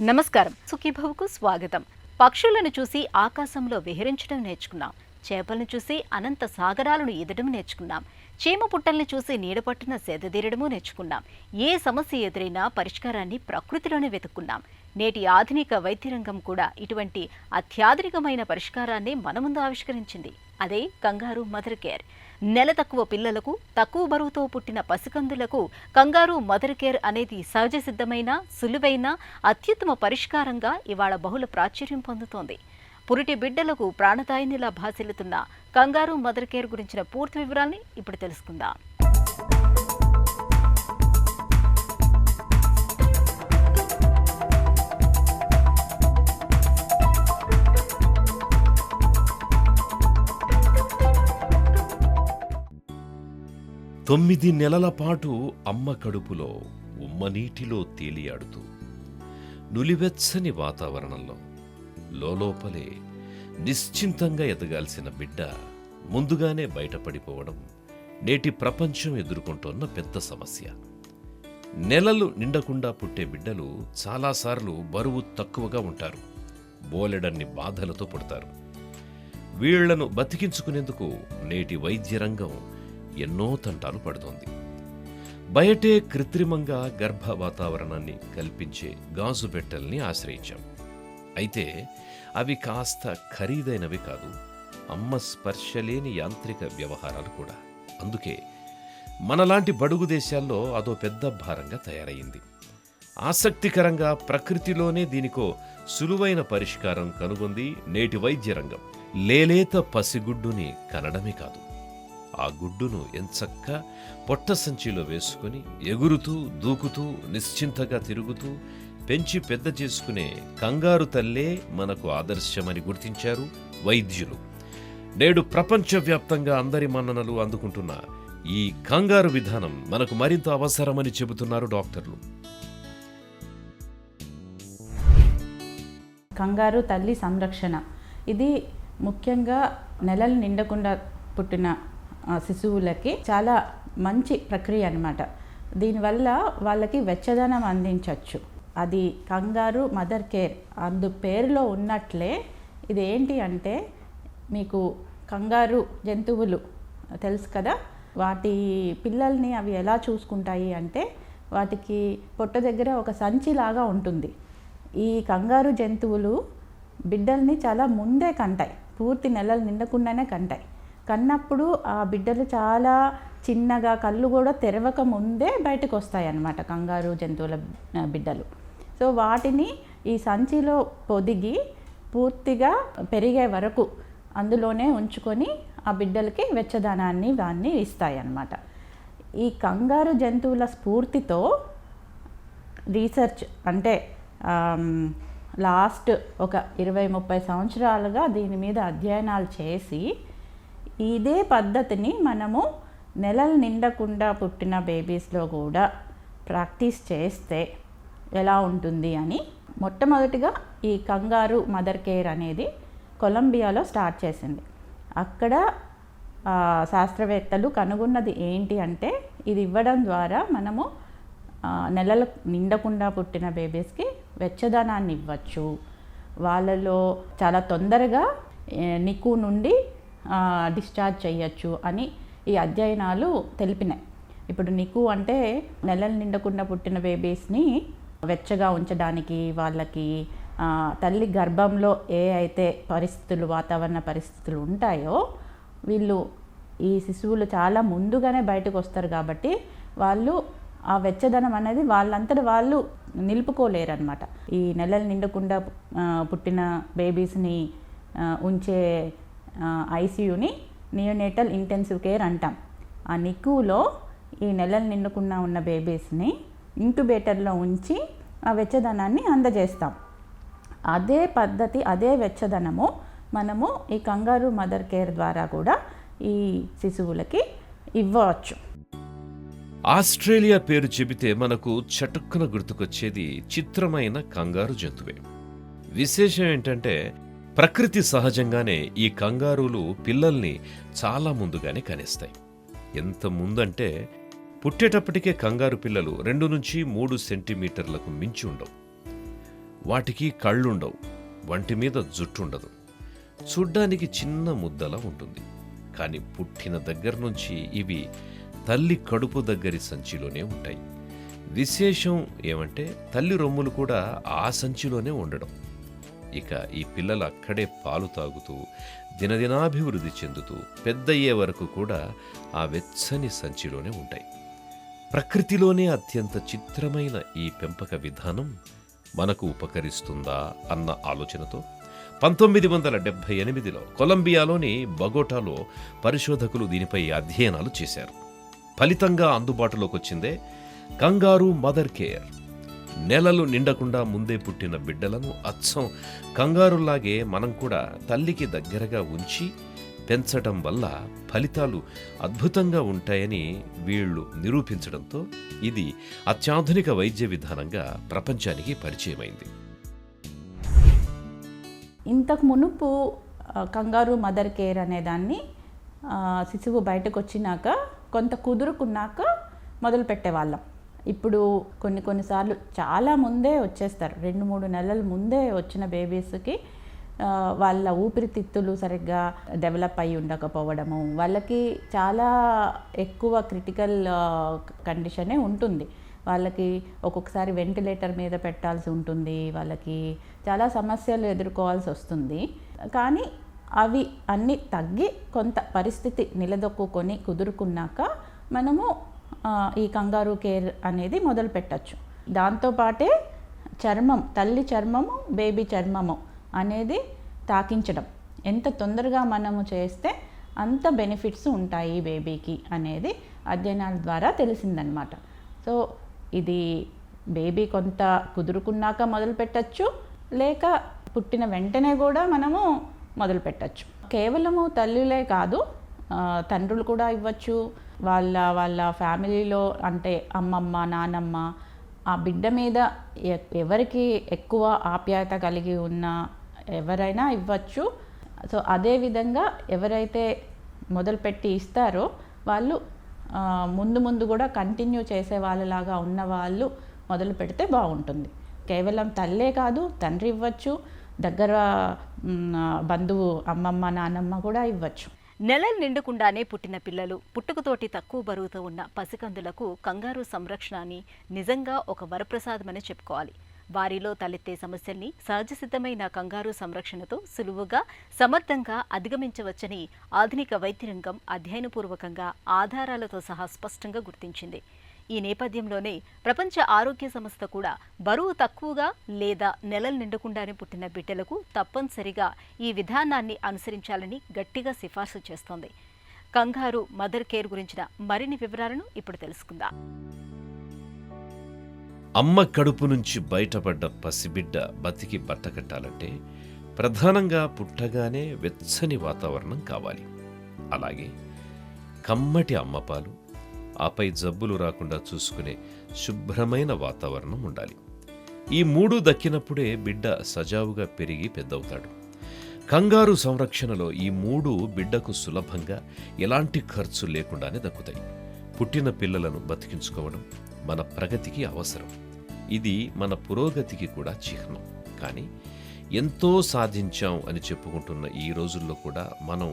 నమస్కారం. సుఖీభవకు స్వాగతం. పక్షులను చూసి ఆకాశంలో విహరించడం నేర్చుకున్నాం. చేపలను చూసి అనంత సాగరాలను ఈదడం నేర్చుకున్నాం. చీమ పుట్టల్ని చూసి నీడపట్టున సేదతీరడము నేర్చుకున్నాం. ఏ సమస్య ఎదురైనా పరిష్కారాన్ని ప్రకృతిలోనే వెతుక్కున్నాం. నేటి ఆధునిక వైద్యరంగం కూడా ఇటువంటి అత్యాధునికమైన పరిష్కారాన్ని మన ముందు ఆవిష్కరించింది. అదే కంగారు మదర్ కేర్. నెల తక్కువ పిల్లలకు, తక్కువ బరువుతో పుట్టిన పసికందులకు కంగారు మదర్ కేర్ అనేది సహజ సిద్ధమైన, సులువైన, అత్యుత్తమ పరిష్కారంగా ఇవాళ బహుళ ప్రాచుర్యం పొందుతోంది. పురిటి బిడ్డలకు ప్రాణదాయినిలా భాసిల్లుతున్న కంగారు మదర్ కేర్ గురించిన పూర్తి వివరాల్ని ఇప్పుడు తెలుసుకుందాం. తొమ్మిది నెలల పాటు అమ్మ కడుపులో ఉమ్మనీటిలో తేలియాడుతూ నులివెచ్చని వాతావరణంలో లోపలే నిశ్చింతంగా ఎదగాల్సిన బిడ్డ ముందుగానే బయటపడిపోవడం నేటి ప్రపంచం ఎదుర్కొంటోన్న పెద్ద సమస్య. నెలలు నిండకుండా పుట్టే బిడ్డలు చాలాసార్లు బరువు తక్కువగా ఉంటారు, బోలెడన్ని బాధలతో పుడతారు. వీళ్లను బతికించుకునేందుకు నేటి వైద్య రంగం ఎన్నో తంటాలు పడుతోంది. బయటే కృత్రిమంగా గర్భ వాతావరణాన్ని కల్పించే గాజు పెట్టెల్ని ఆశ్రయించాం. అయితే అవి కాస్త ఖరీదైనవి కాదు, అమ్మ స్పర్శలేని యాంత్రిక వ్యవహారాలు కూడా. అందుకే మనలాంటి బడుగు దేశాల్లో అదో పెద్ద భారంగా తయారయ్యింది. ఆసక్తికరంగా ప్రకృతిలోనే దీనికో సులువైన పరిష్కారం కనుగొంది నేటి వైద్య రంగం. లేలేత పసిగుడ్డుని కనడమే కాదు, ఆ గుడ్డును ఎంచక్కా పొట్ట సంచిలో వేసుకుని ఎగురుతూ, దూకుతూ, నిశ్చింతగా తిరుగుతూ పెంచి పెద్ద చేసుకునే కంగారు తల్లే మనకు ఆదర్శమని గుర్తించారు వైద్యులు. నేడు ప్రపంచవ్యాప్తంగా అందరి మన్ననలు అందుకుంటున్న ఈ కంగారు విధానం మనకు మరింత అవసరమని చెబుతున్నారు డాక్టర్లు. కంగారు తల్లి సంరక్షణ ఇది ముఖ్యంగా నెలలు నిండకుండా పుట్టిన శిశువులకి చాలా మంచి ప్రక్రియ అన్నమాట. దీనివల్ల వాళ్ళకి వెచ్చదనం అందించవచ్చు. అది కంగారు మదర్ కేర్ అందు పేరులో ఉన్నట్లే ఇది ఏంటి అంటే, మీకు కంగారు జంతువులు తెలుసు కదా, వాటి పిల్లల్ని అవి ఎలా చూసుకుంటాయి అంటే, వాటికి పొట్ట దగ్గర ఒక సంచిలాగా ఉంటుంది. ఈ కంగారు జంతువులు బిడ్డల్ని చాలా ముందే కంటాయి, పూర్తి నెలలు నిండకుండానే కంటాయి. కన్నప్పుడు ఆ బిడ్డలు చాలా చిన్నగా, కళ్ళు కూడా తెరవక ముందే బయటకు వస్తాయి అన్నమాట కంగారు జంతువుల బిడ్డలు. సో వాటిని ఈ సంచిలో పొదిగి పూర్తిగా పెరిగే వరకు అందులోనే ఉంచుకొని ఆ బిడ్డలకి వెచ్చదనాన్ని దాన్ని ఇస్తాయి అన్నమాట. ఈ కంగారు జంతువుల స్ఫూర్తితో రీసెర్చ్ అంటే లాస్ట్ ఒక 20-30 సంవత్సరాలుగా దీని మీద అధ్యయనాలు చేసి ఇదే పద్ధతిని మనము నెలలు నిండకుండా పుట్టిన బేబీస్లో కూడా ప్రాక్టీస్ చేస్తే ఎలా ఉంటుంది అని మొట్టమొదటిగా ఈ కంగారు మదర్ కేర్ అనేది కొలంబియాలో స్టార్ట్ చేసింది. అక్కడ శాస్త్రవేత్తలు కనుగొన్నది ఏంటి అంటే, ఇది ఇవ్వడం ద్వారా మనము నెలలు నిండకుండా పుట్టిన బేబీస్కి వెచ్చదనాన్ని ఇవ్వచ్చు, వాళ్ళలో చాలా తొందరగా నికు నుండి డిశ్చార్జ్ చేయొచ్చు అని ఈ అధ్యయనాలు తెలిపినాయి. ఇప్పుడు నికు అంటే నెలలు నిండకుండా పుట్టిన బేబీస్ని వెచ్చగా ఉంచడానికి, వాళ్ళకి తల్లి గర్భంలో ఏ అయితే పరిస్థితులు, వాతావరణ పరిస్థితులు ఉంటాయో, వీళ్ళు ఈ శిశువులు చాలా ముందుగానే బయటకు వస్తారు కాబట్టి వాళ్ళు ఆ వెచ్చదనం అనేది వాళ్ళంతటా వాళ్ళు నిలుపుకోలేరు అనమాట. ఈ నెలలు నిండకుండా పుట్టిన బేబీస్ని ఉంచే ఐసీయూని నియోనేటల్ ఇంటెన్సివ్ కేర్ అంటాం. ఆ నికులో ఈ నెలలు నిండకుండా ఉన్న బేబీస్ని ఇంక్యుబేటర్లో ఉంచి ఆ వెచ్చదనాన్ని అందజేస్తాం. అదే పద్ధతి, అదే వెచ్చదనము మనము ఈ కంగారు మదర్ కేర్ ద్వారా కూడా ఈ శిశువులకి ఇవ్వచ్చు. ఆస్ట్రేలియా పేరు చెబితే మనకు చటుక్కున గుర్తుకొచ్చేది చిత్రమైన కంగారు జంతువే. విశేషం ఏంటంటే, ప్రకృతి సహజంగానే ఈ కంగారులు పిల్లల్ని చాలా ముందుగానే కనేస్తాయి. ఎంత ముందంటే పుట్టేటప్పటికే కంగారు పిల్లలు 2 నుంచి 3 సెంటీమీటర్లకు మించి ఉండవు. వాటికి కళ్ళుండవు, వంటి మీద జుట్టుండదు, చూడ్డానికి చిన్న ముద్దలా ఉంటుంది. కానీ పుట్టిన దగ్గర నుంచి ఇవి తల్లి కడుపు దగ్గరి సంచిలోనే ఉంటాయి. విశేషం ఏమంటే తల్లి రొమ్ములు కూడా ఆ సంచిలోనే ఉండడం. ఇక ఈ పిల్లలు అక్కడే పాలు తాగుతూ దినదినాభివృద్ధి చెందుతూ పెద్దయ్యే వరకు కూడా ఆ వెచ్చని సంచిలోనే ఉంటాయి. ప్రకృతిలోనే అత్యంత చిత్రమైన ఈ పెంపక విధానం మనకు ఉపకరిస్తుందా అన్న ఆలోచనతో 1978లో కొలంబియాలోని బగోటాలో పరిశోధకులు దీనిపై అధ్యయనాలు చేశారు. ఫలితంగా అందుబాటులోకి వచ్చిందే కంగారూ మదర్ కేర్. నెలలు నిండకుండా ముందే పుట్టిన బిడ్డలను అచ్చం కంగారులాగే మనం కూడా తల్లికి దగ్గరగా ఉంచి పెంచడం వల్ల ఫలితాలు అద్భుతంగా ఉంటాయని వీళ్లు నిరూపించడంతో ఇది అత్యాధునిక వైద్య విధానంగా ప్రపంచానికి పరిచయమైంది. ఇంతకు మునుపు కంగారూ మదర్ కేర్ అనేదాన్ని శిశువు బయటకు వచ్చినాక కొంత కుదురుకున్నాక మొదలు పెట్టేవాళ్ళం. ఇప్పుడు కొన్నిసార్లు చాలా ముందే వచ్చేస్తారు. 2-3 నెలల ముందే వచ్చిన బేబీస్కి వాళ్ళ ఊపిరితిత్తులు సరిగ్గా డెవలప్ అయ్యి ఉండకపోవడము, వాళ్ళకి చాలా ఎక్కువ క్రిటికల్ కండిషనే ఉంటుంది. వాళ్ళకి ఒక్కొక్కసారి వెంటిలేటర్ మీద పెట్టాల్సి ఉంటుంది, వాళ్ళకి చాలా సమస్యలు ఎదుర్కోవాల్సి వస్తుంది. కానీ అవి అన్నీ తగ్గి కొంత పరిస్థితి నిలదొక్కుని కుదురుకున్నాక మనము ఈ కంగారూ కేర్ అనేది మొదలు పెట్టచ్చు. దాంతోపాటే చర్మం, తల్లి చర్మము బేబీ చర్మము అనేది తాకించడం ఎంత తొందరగా మనము చేస్తే అంత బెనిఫిట్స్ ఉంటాయి బేబీకి అనేది అధ్యయనాల ద్వారా తెలిసిందనమాట. సో ఇది బేబీ కొంత కుదురుకున్నాక మొదలు పెట్టచ్చు, లేక పుట్టిన వెంటనే కూడా మనము మొదలు పెట్టచ్చు. కేవలము తల్లులే కాదు, తండ్రులు కూడా ఇవ్వచ్చు. వాళ్ళ ఫ్యామిలీలో అంటే అమ్మమ్మ, నానమ్మ, ఆ బిడ్డ మీద ఎవరికి ఎక్కువ ఆప్యాయత కలిగి ఉన్న ఎవరైనా ఇవ్వచ్చు. సో అదేవిధంగా ఎవరైతే మొదలుపెట్టి ఇస్తారో వాళ్ళు ముందు కూడా కంటిన్యూ చేసే వాళ్ళలాగా ఉన్న వాళ్ళు మొదలు పెడితే బాగుంటుంది. కేవలం తల్లే కాదు, తండ్రి ఇవ్వచ్చు, దగ్గర బంధువు అమ్మమ్మ, నానమ్మ కూడా ఇవ్వచ్చు. నెలలు నిండకుండానే పుట్టిన పిల్లలు, పుట్టుకతోటి తక్కువ బరువుతో ఉన్న పసికందులకు కంగారూ సంరక్షణ అని నిజంగా ఒక వరప్రసాదమని చెప్పుకోవాలి. వారిలో తలెత్తే సమస్యల్ని సహజసిద్ధమైన కంగారూ సంరక్షణతో సులువుగా, సమర్థంగా అధిగమించవచ్చని ఆధునిక వైద్యరంగం అధ్యయనపూర్వకంగా ఆధారాలతో సహా స్పష్టంగా గుర్తించింది. ఈ నేపథ్యంలోనే ప్రపంచ ఆరోగ్య సంస్థ కూడా బరువు తక్కువగా లేదా నెలలు నిండకుండానే పుట్టిన బిడ్డలకు తప్పనిసరిగా ఈ విధానాన్ని అనుసరించాలని గట్టిగా సిఫార్సు చేస్తోంది. కంగారూ మదర్ కేర్ గురించిన మరిన్ని వివరాలను ఇప్పుడు తెలుసుకుందాం. అమ్మ కడుపు నుంచి బయటపడ్డ పసిబిడ్డ బతికి బట్టకట్టాలంటే ప్రధానంగా పుట్టగానే వెచ్చని వాతావరణం కావాలి. అలాగే కమ్మటి అమ్మపాలు, ఆపై జబ్బులు రాకుండా చూసుకునే శుభ్రమైన వాతావరణం ఉండాలి. ఈ 3 దక్కినప్పుడే బిడ్డ సజావుగా పెరిగి పెద్దవుతాడు. కంగారూ సంరక్షణలో ఈ 3 బిడ్డకు సులభంగా ఎలాంటి ఖర్చు లేకుండానే దక్కుతాయి. పుట్టిన పిల్లలను బతికించుకోవడం మన ప్రగతికి అవసరం. ఇది మన పురోగతికి కూడా చిహ్నం. కానీ ఎంతో సాధించాం అని చెప్పుకుంటున్న ఈ రోజుల్లో కూడా మనం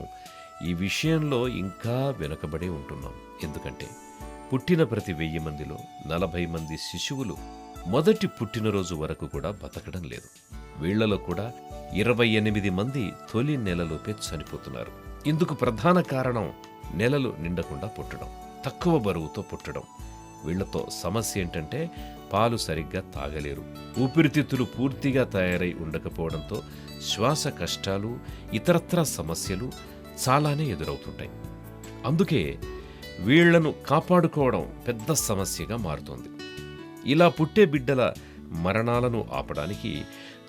ఈ విషయంలో ఇంకా వెనుకబడే ఉంటున్నాం. ఎందుకంటే పుట్టిన ప్రతి 1000 మందిలో 40 మంది శిశువులు మొదటి పుట్టినరోజు వరకు కూడా బతకడం లేదు. వీళ్లలో కూడా 28 మంది తొలి నెలలోపే చనిపోతున్నారు. ఇందుకు ప్రధాన కారణం నెలలు నిండకుండా పుట్టడం, తక్కువ బరువుతో పుట్టడం. వీళ్లతో సమస్య ఏంటంటే పాలు సరిగ్గా తాగలేరు, ఊపిరితిత్తులు పూర్తిగా తయారై ఉండకపోవడంతో శ్వాస కష్టాలు, ఇతరత్రా సమస్యలు చాలానే ఎదురవుతుంటాయి. అందుకే వీళ్లను కాపాడుకోవడం పెద్ద సమస్యగా మారుతోంది. ఇలా పుట్టే బిడ్డల మరణాలను ఆపడానికి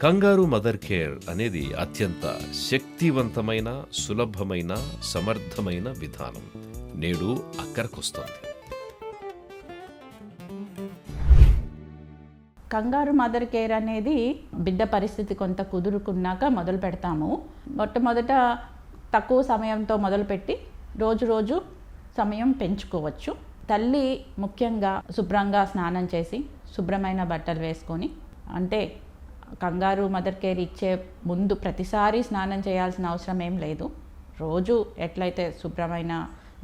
కంగారూ మదర్ కేర్ అనేది అత్యంత శక్తివంతమైన, సులభమైన, సమర్థమైన విధానం. నేడు అక్కరకొస్తోంది. కంగారూ మదర్ కేర్ అనేది బిడ్డ పరిస్థితి కొంత కుదురుకున్నాక మొదలు పెడతాము. మొట్టమొదట తక్కువ సమయంతో మొదలుపెట్టి రోజు సమయం పెంచుకోవచ్చు. తల్లి ముఖ్యంగా శుభ్రంగా స్నానం చేసి శుభ్రమైన బట్టలు వేసుకొని, అంటే కంగారు మదర్ కేర్ ఇచ్చే ముందు ప్రతిసారి స్నానం చేయాల్సిన అవసరం ఏం లేదు. రోజు ఎట్లయితే శుభ్రమైన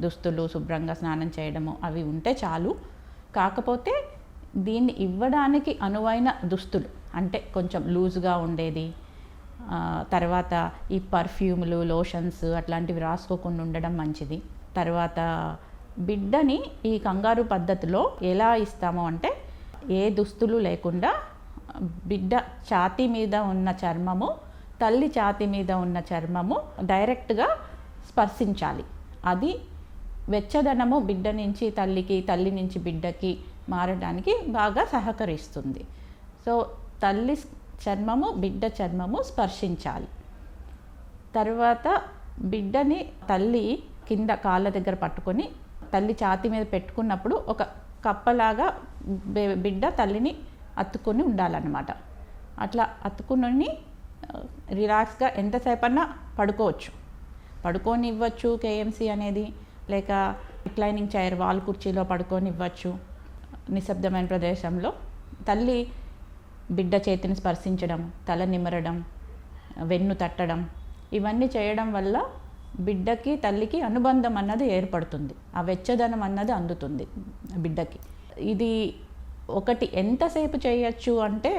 దుస్తులు, శుభ్రంగా స్నానం చేయడము అవి ఉంటే చాలు. కాకపోతే దీన్ని ఇవ్వడానికి అనువైన దుస్తులు అంటే కొంచెం లూజ్గా ఉండేది, తర్వాత ఈ పర్ఫ్యూములు, లోషన్స్ అట్లాంటివి రాసుకోకుండా ఉండడం మంచిది. తర్వాత బిడ్డని ఈ కంగారు పద్ధతిలో ఎలా ఇస్తాము అంటే ఏ దుస్తులు లేకుండా బిడ్డ ఛాతీ మీద ఉన్న చర్మము, తల్లి ఛాతీ మీద ఉన్న చర్మము డైరెక్ట్గా స్పర్శించాలి. అది వెచ్చదనము బిడ్డ నుంచి తల్లికి, తల్లి నుంచి బిడ్డకి మారడానికి బాగా సహకరిస్తుంది. సో తల్లి చర్మము, బిడ్డ చర్మము స్పర్శించాలి. తర్వాత బిడ్డని తల్లి కింద కాళ్ళ దగ్గర పట్టుకొని తల్లి ఛాతీ మీద పెట్టుకున్నప్పుడు ఒక కప్పలాగా బిడ్డ తల్లిని అత్తుకొని ఉండాలన్నమాట. అట్లా అత్తుకుని రిలాక్స్గా ఎంతసేపన్నా పడుకోవచ్చు. పడుకొని ఇవ్వచ్చు కేఎంసి అనేది, లేక రిక్లైనింగ్ చైర్, వాల్ కుర్చీలో పడుకొని ఇవ్వచ్చు. నిశ్శబ్దమైన ప్రదేశంలో తల్లి బిడ్డ చేతిని స్పర్శించడం, తల నిమరడం, వెన్ను తట్టడం, ఇవన్నీ చేయడం వల్ల బిడ్డకి తల్లికి అనుబంధం అన్నది ఏర్పడుతుంది. ఆ వెచ్చదనం అన్నది అందుతుంది బిడ్డకి. ఇది ఒకటి ఎంతసేపు చేయొచ్చు అంటే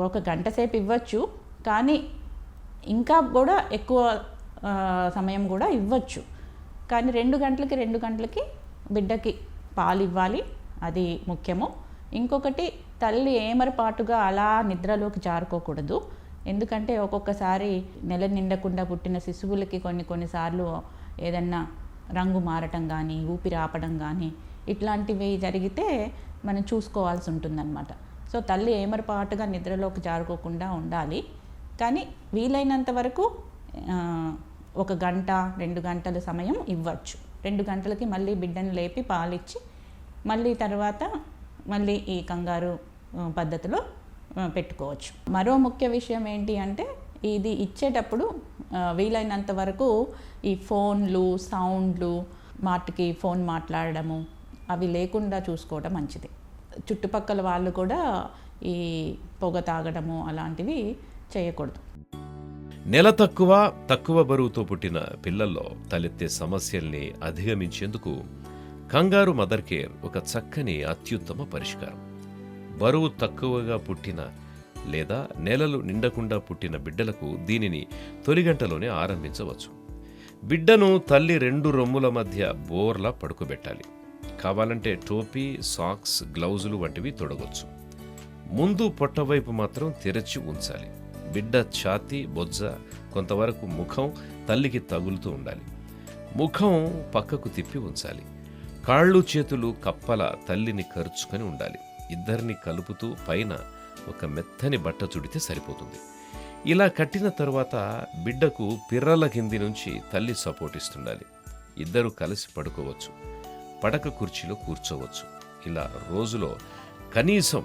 1 గంట సేపు ఇవ్వచ్చు, కానీ ఇంకా కూడా ఎక్కువ సమయం కూడా ఇవ్వచ్చు. కానీ 2 గంటలకి బిడ్డకి పాలు ఇవ్వాలి, అది ముఖ్యము. ఇంకొకటి తల్లి ఏమరపాటుగా అలా నిద్రలోకి జారుకోకూడదు. ఎందుకంటే ఒక్కొక్కసారి నెల నిండకుండా పుట్టిన శిశువులకి కొన్నిసార్లు ఏదన్నా రంగు మారటం కానీ, ఊపిరి ఆపడం కానీ ఇట్లాంటివి జరిగితే మనం చూసుకోవాల్సి ఉంటుందన్నమాట. సో తల్లి ఏమరపాటుగా నిద్రలోకి జారుకోకుండా ఉండాలి. కానీ వీలైనంత వరకు 1 గంట 2 గంటల సమయం ఇవ్వచ్చు. 2 గంటలకి మళ్ళీ బిడ్డను లేపి పాలిచ్చి మళ్ళీ తర్వాత మళ్ళీ ఈ కంగారు పద్ధతిలో పెట్టుకోవచ్చు. మరో ముఖ్య విషయం ఏంటి అంటే ఇది ఇచ్చేటప్పుడు వీలైనంత వరకు ఈ ఫోన్లు, సౌండ్లు, మాటికి ఫోన్ మాట్లాడడము అవి లేకుండా చూసుకోవడం మంచిది. చుట్టుపక్కల వాళ్ళు కూడా ఈ పొగ తాగడము అలాంటివి చేయకూడదు. నెల తక్కువ బరువుతో పుట్టిన పిల్లల్లో తలెత్తే సమస్యల్ని అధిగమించేందుకు కంగారు మదర్ కేర్ ఒక చక్కని అత్యుత్తమ పరిష్కారం. బరువు తక్కువగా పుట్టిన లేదా నెలలు నిండకుండా పుట్టిన బిడ్డలకు దీనిని తొలి గంటలోనే ఆరంభించవచ్చు. బిడ్డను తల్లి 2 రొమ్ముల మధ్య బోర్లా పడుకోబెట్టాలి. కావాలంటే టోపీ, సాక్స్, గ్లౌజులు వంటివి తొడగొచ్చు. ముందు పొట్టవైపు మాత్రం తెరచి ఉంచాలి. బిడ్డ ఛాతీ, బొజ్జ, కొంతవరకు ముఖం తల్లికి తగులుతూ ఉండాలి. ముఖం పక్కకు తిప్పి ఉంచాలి. కాళ్ళు, చేతులు కప్పల తల్లిని కరుచుకొని ఉండాలి. ఇద్దరిని కలుపుతూ పైన ఒక మెత్తని బట్ట చుడితే సరిపోతుంది. ఇలా కట్టిన తరువాత బిడ్డకు పిర్రల కింది నుంచి తల్లి సపోర్ట్ ఇస్తుండాలి. ఇద్దరు కలిసి పడుకోవచ్చు. పడక కుర్చీలో కూర్చోవచ్చు. ఇలా రోజులో కనీసం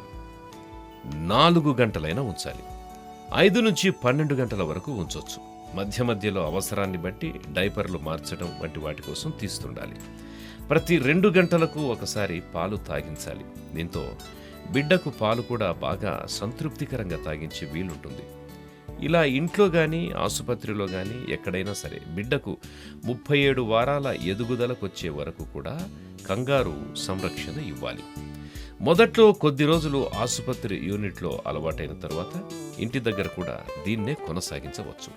4 గంటలైనా ఉంచాలి. 5 నుంచి 12 గంటల వరకు ఉంచవచ్చు. మధ్య మధ్యలో అవసరాన్ని బట్టి డైపర్లు మార్చడం వంటి వాటి కోసం తీస్తుండాలి. ప్రతి 2 గంటలకు ఒకసారి పాలు తాగించాలి. దీంతో బిడ్డకు పాలు కూడా బాగా సంతృప్తికరంగా తాగించే వీలుంటుంది. ఇలా ఇంట్లో కానీ, ఆసుపత్రిలో కానీ ఎక్కడైనా సరే బిడ్డకు 37 వారాల ఎదుగుదలకొచ్చే వరకు కూడా కంగారు సంరక్షణ ఇవ్వాలి. మొదట్లో కొద్ది రోజులు ఆసుపత్రి యూనిట్లో అలవాటైన తర్వాత ఇంటి దగ్గర కూడా దీన్నే కొనసాగించవచ్చు.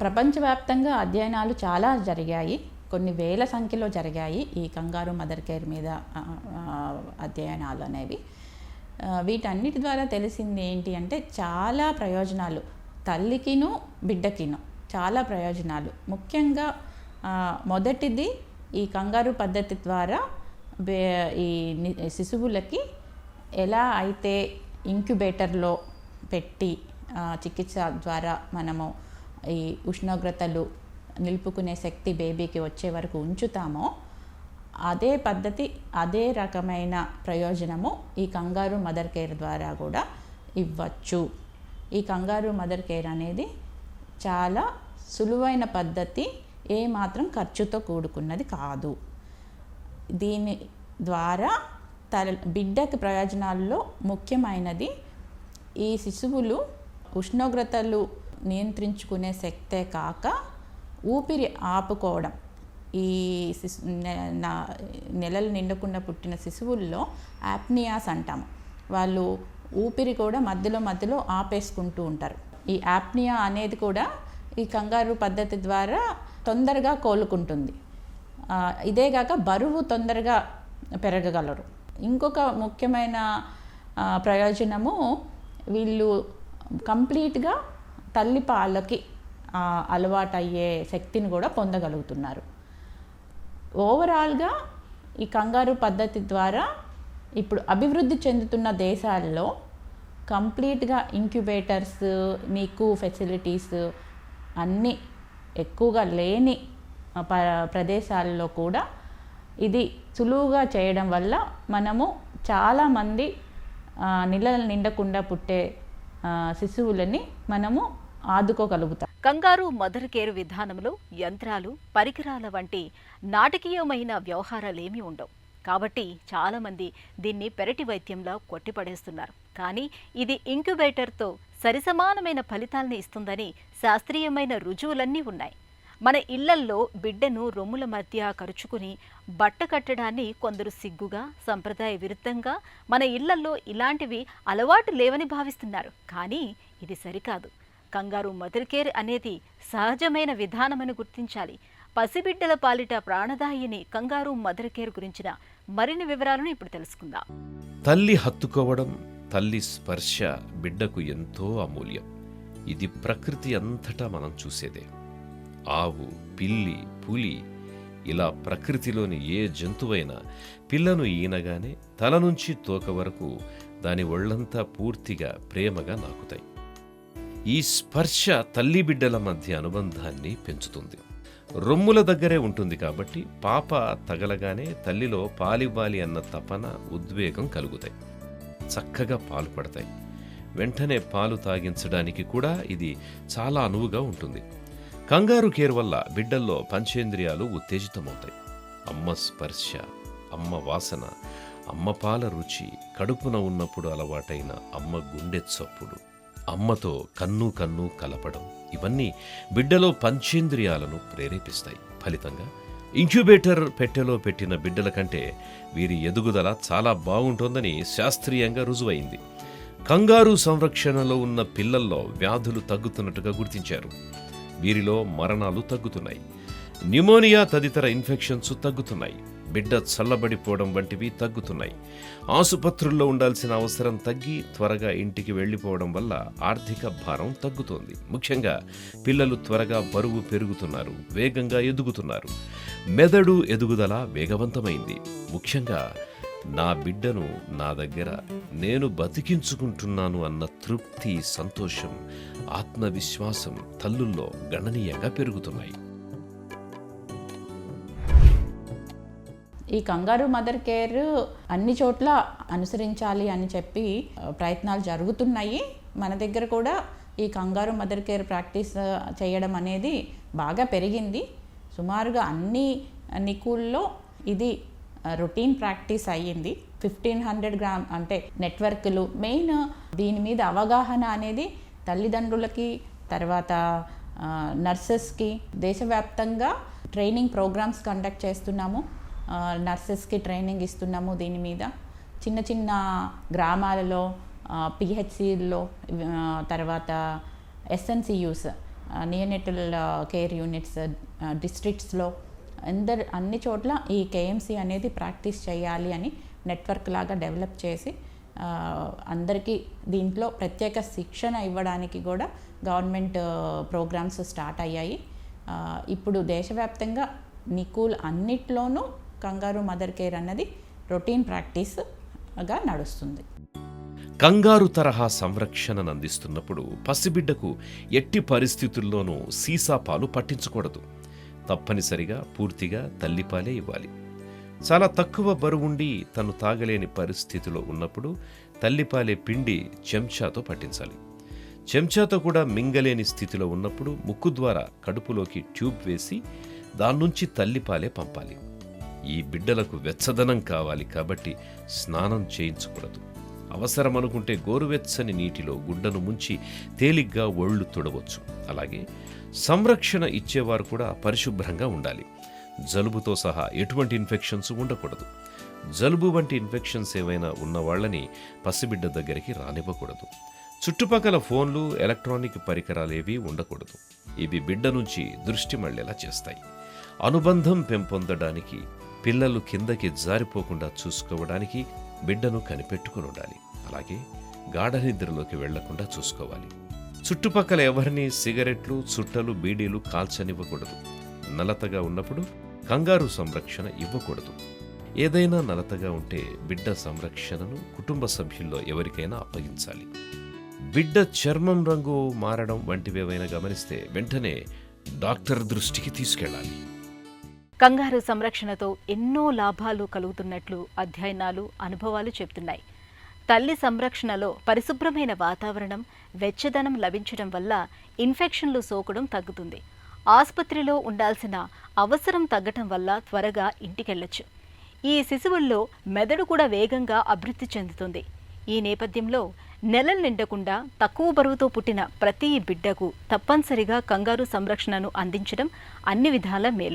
ప్రపంచవ్యాప్తంగా అధ్యయనాలు చాలా జరిగాయి. కొన్ని వేల సంఖ్యలో జరిగాయి ఈ కంగారు మదర్ కేర్ మీద అధ్యయనాలు అనేవి. వీటన్నిటి ద్వారా తెలిసింది ఏంటి అంటే చాలా ప్రయోజనాలు, తల్లికిను బిడ్డకిను చాలా ప్రయోజనాలు. ముఖ్యంగా మొదటిది ఈ కంగారు పద్ధతి ద్వారా ఈ శిశువులకి ఎలా అయితే ఇంక్యుబేటర్లో పెట్టి చికిత్స ద్వారా మనము ఈ ఉష్ణోగ్రతలు నిలుపుకునే శక్తి బేబీకి వచ్చే వరకు ఉంచుతామో అదే పద్ధతి, అదే రకమైన ప్రయోజనము ఈ కంగారు మదర్ కేర్ ద్వారా కూడా ఇవ్వచ్చు. ఈ కంగారు మదర్ కేర్ అనేది చాలా సులువైన పద్ధతి, ఏ మాత్రం ఖర్చుతో కూడుకున్నది కాదు. దీని ద్వారా బిడ్డకి ప్రయోజనాల్లో ముఖ్యమైనది ఈ శిశువులు ఉష్ణోగ్రతలు నియంత్రించుకునే శక్తే కాక ఊపిరి ఆపుకోవడం. ఈ నెలలు నిండకుండా పుట్టిన శిశువుల్లో యాప్నియాస్ అంటాము. వాళ్ళు ఊపిరి కూడా మధ్యలో ఆపేసుకుంటూ ఉంటారు. ఈ యాప్నియా అనేది కూడా ఈ కంగారు పద్ధతి ద్వారా తొందరగా కోలుకుంటుంది. ఇదేగాక బరువు తొందరగా పెరగగలరు. ఇంకొక ముఖ్యమైన ప్రయోజనము, వీళ్ళు కంప్లీట్గా తల్లిపాలకి అలవాటయ్యే శక్తిని కూడా పొందగలుగుతున్నారు. ఓవరాల్గా ఈ కంగారు పద్ధతి ద్వారా ఇప్పుడు అభివృద్ధి చెందుతున్న దేశాల్లో కంప్లీట్గా ఇంక్యుబేటర్స్, నీకు ఫెసిలిటీస్ అన్నీ ఎక్కువగా లేని ప్రదేశాల్లో కూడా ఇది సులువుగా చేయడం వల్ల మనము చాలామంది నెలలు నిండకుండా పుట్టే శిశువులని మనము ఆదుకోగలుగుతాం. కంగారు మదర్ కేర్ విధానంలో యంత్రాలు, పరికరాల వంటి నాటకీయమైన వ్యవహారాలేమీ ఉండవు. కాబట్టి చాలామంది దీన్ని పెరటి వైద్యంలో కొట్టిపడేస్తున్నారు. కానీ ఇది ఇంక్యుబేటర్తో సరిసమానమైన ఫలితాలను ఇస్తుందని శాస్త్రీయమైన రుజువులన్నీ ఉన్నాయి. మన ఇళ్లల్లో బిడ్డను రొమ్ముల మధ్య కరుచుకుని బట్ట కట్టడాన్ని కొందరు సిగ్గుగా, సంప్రదాయ విరుద్ధంగా మన ఇళ్లల్లో ఇలాంటివి అలవాటు లేవని భావిస్తున్నారు. కానీ ఇది సరికాదు. కంగారు మదర్ కేర్ అనేది సహజమైన విధానమని గుర్తించాలి. పసిబిడ్డల పాలిట ప్రాణదాయిని కంగారు మదర్ కేర్ గురించిన మరిన్ని వివరాలను ఇప్పుడు తెలుసుకుందాం. తల్లి హత్తుకోవడం, తల్లి స్పర్శ బిడ్డకు ఎంతో అమూల్యం. ఇది ప్రకృతి అంతటా మనం చూసేదే. ఆవు, పిల్లి, పులి ఇలా ప్రకృతిలోని ఏ జంతువైనా పిల్లను ఈనగానే తల నుంచి తోక వరకు దాని ఒళ్లంతా పూర్తిగా ప్రేమగా నాకుతాయి. ఈ స్పర్శ తల్లి బిడ్డల మధ్య అనుబంధాన్ని పెంచుతుంది. రొమ్ముల దగ్గరే ఉంటుంది కాబట్టి పాప తగలగానే తల్లిలో పాలివ్వాలి అన్న తపన, ఉద్వేగం కలుగుతాయి. చక్కగా పాలు పడతాయి. వెంటనే పాలు తాగించడానికి కూడా ఇది చాలా అనువుగా ఉంటుంది. కంగారు కేర్ వల్ల బిడ్డల్లో పంచేంద్రియాలు ఉత్తేజితమవుతాయి. అమ్మ స్పర్శ, అమ్మ వాసన, అమ్మ పాల రుచి, కడుపున ఉన్నప్పుడు అలవాటైన అమ్మ గుండె చప్పుడు, అమ్మతో కన్ను కలపడం, ఇవన్నీ బిడ్డలో పంచేంద్రియాలను ప్రేరేపిస్తాయి. ఫలితంగా ఇంక్యుబేటర్ పెట్టెలో పెట్టిన బిడ్డల కంటే వీరి ఎదుగుదల చాలా బాగుంటుందని శాస్త్రీయంగా రుజువైంది. కంగారు సంరక్షణలో ఉన్న పిల్లల్లో వ్యాధులు తగ్గుతున్నట్టుగా గుర్తించారు. వీరిలో మరణాలు తగ్గుతున్నాయి. న్యూమోనియా తదితర ఇన్ఫెక్షన్స్ తగ్గుతున్నాయి. బిడ్డ చల్లబడిపోవడం వంటివి తగ్గుతున్నాయి. ఆసుపత్రుల్లో ఉండాల్సిన అవసరం తగ్గి త్వరగా ఇంటికి వెళ్ళిపోవడం వల్ల ఆర్థిక భారం తగ్గుతోంది. ముఖ్యంగా పిల్లలు త్వరగా బరువు పెరుగుతున్నారు, వేగంగా ఎదుగుతున్నారు. మెదడు ఎదుగుదల వేగవంతమైంది. ముఖ్యంగా నా బిడ్డను నా దగ్గర నేను బతికించుకుంటున్నాను అన్న తృప్తి, సంతోషం, ఆత్మవిశ్వాసం తల్లుల్లో గణనీయంగా పెరుగుతున్నాయి. ఈ కంగారు మదర్ కేర్ అన్ని చోట్ల అనుసరించాలి అని చెప్పి ప్రయత్నాలు జరుగుతున్నాయి. మన దగ్గర కూడా ఈ కంగారు మదర్ కేర్ ప్రాక్టీస్ చేయడం అనేది బాగా పెరిగింది. సుమారుగా అన్ని నికుల్లో ఇది రొటీన్ ప్రాక్టీస్ అయ్యింది. 1500 గ్రామ్ అంటే నెట్వర్క్లు మెయిన్. దీని మీద అవగాహన అనేది తల్లిదండ్రులకి, తర్వాత నర్సెస్కి దేశవ్యాప్తంగా ట్రైనింగ్ ప్రోగ్రామ్స్ కండక్ట్ చేస్తున్నాము. నర్సెస్కి ట్రైనింగ్ ఇస్తున్నాము. దీని మీద చిన్న చిన్న గ్రామాలలో, పిహెచ్సిల్లో, తర్వాత ఎస్ఎన్సియూస్, నియోనెటల్ కేర్ యూనిట్స్, డిస్ట్రిక్ట్స్లో అన్ని చోట్ల ఈ కేఎంసి అనేది ప్రాక్టీస్ చేయాలి అని నెట్వర్క్ లాగా డెవలప్ చేసి అందరికీ దీంట్లో ప్రత్యేక శిక్షణ ఇవ్వడానికి కూడా గవర్నమెంట్ ప్రోగ్రామ్స్ స్టార్ట్ అయ్యాయి. ఇప్పుడు దేశవ్యాప్తంగా నికుల్ అన్నిట్లోనూ కంగారు మదర్ కేర్ అన్నది రొటీన్ ప్రాక్టీస్గా నడుస్తుంది. కంగారు తరహా సంరక్షణను అందిస్తున్నప్పుడు పసిబిడ్డకు ఎట్టి పరిస్థితుల్లోనూ సీసా పాలు పట్టించకూడదు. తప్పనిసరిగా పూర్తిగా తల్లిపాలే ఇవ్వాలి. చాలా తక్కువ బరువుండి తను తాగలేని పరిస్థితిలో ఉన్నప్పుడు తల్లిపాలే పిండి చెంచాతో పట్టించాలి. చెంచాతో కూడా మింగలేని స్థితిలో ఉన్నప్పుడు ముక్కు ద్వారా కడుపులోకి ట్యూబ్ వేసి దాన్నుంచి తల్లిపాలే పంపాలి. ఈ బిడ్డలకు వెచ్చదనం కావాలి కాబట్టి స్నానం చేయించకూడదు. అవసరం అనుకుంటే గోరువెచ్చని నీటిలో గుడ్డను ముంచి తేలిగ్గా ఒళ్ళు తొడవచ్చు. అలాగే సంరక్షణ ఇచ్చేవారు కూడా పరిశుభ్రంగా ఉండాలి. జలుబుతో సహా ఎటువంటి ఇన్ఫెక్షన్స్ ఉండకూడదు. జలుబు వంటి ఇన్ఫెక్షన్స్ ఏవైనా ఉన్నవాళ్లని పసిబిడ్డ దగ్గరికి రానివ్వకూడదు. చుట్టుపక్కల ఫోన్లు, ఎలక్ట్రానిక్ పరికరాలేవీ ఉండకూడదు. ఇవి బిడ్డ నుంచి దృష్టి మళ్లేలా చేస్తాయి. అనుబంధం పెంపొందడానికి, పిల్లలు కిందకి జారిపోకుండా చూసుకోవడానికి బిడ్డను కనిపెట్టుకుని ఉండాలి. అలాగే గాఢ నిద్రలోకి వెళ్లకుండా చూసుకోవాలి. చుట్టుపక్కల ఎవరిని సిగరెట్లు, చుట్టలు, బీడీలు కాల్చనివ్వకూడదు. నలతగా ఉన్నప్పుడు కంగారు సంరక్షణ ఇవ్వకూడదు. ఏదైనా నలతగా ఉంటే బిడ్డ సంరక్షణను కుటుంబ సభ్యుల్లో ఎవరికైనా అప్పగించాలి. బిడ్డ చర్మం రంగు మారడం వంటివేవైనా గమనిస్తే వెంటనే డాక్టర్ దృష్టికి తీసుకెళ్లాలి. కంగారు సంరక్షణతో ఎన్నో లాభాలు కలుగుతున్నట్లు అధ్యయనాలు, అనుభవాలు చెబుతున్నాయి. తల్లి సంరక్షణలో పరిశుభ్రమైన వాతావరణం, వెచ్చదనం లభించడం వల్ల ఇన్ఫెక్షన్లు సోకడం తగ్గుతుంది. ఆసుపత్రిలో ఉండాల్సిన అవసరం తగ్గటం వల్ల త్వరగా ఇంటికెళ్లొచ్చు. ఈ శిశువుల్లో మెదడు కూడా వేగంగా అభివృద్ధి చెందుతుంది. ఈ నేపథ్యంలో నెలలు నిండకుండా తక్కువ బరువుతో పుట్టిన ప్రతి బిడ్డకు తప్పనిసరిగా కంగారు సంరక్షణను అందించడం అన్ని విధాల మేలు.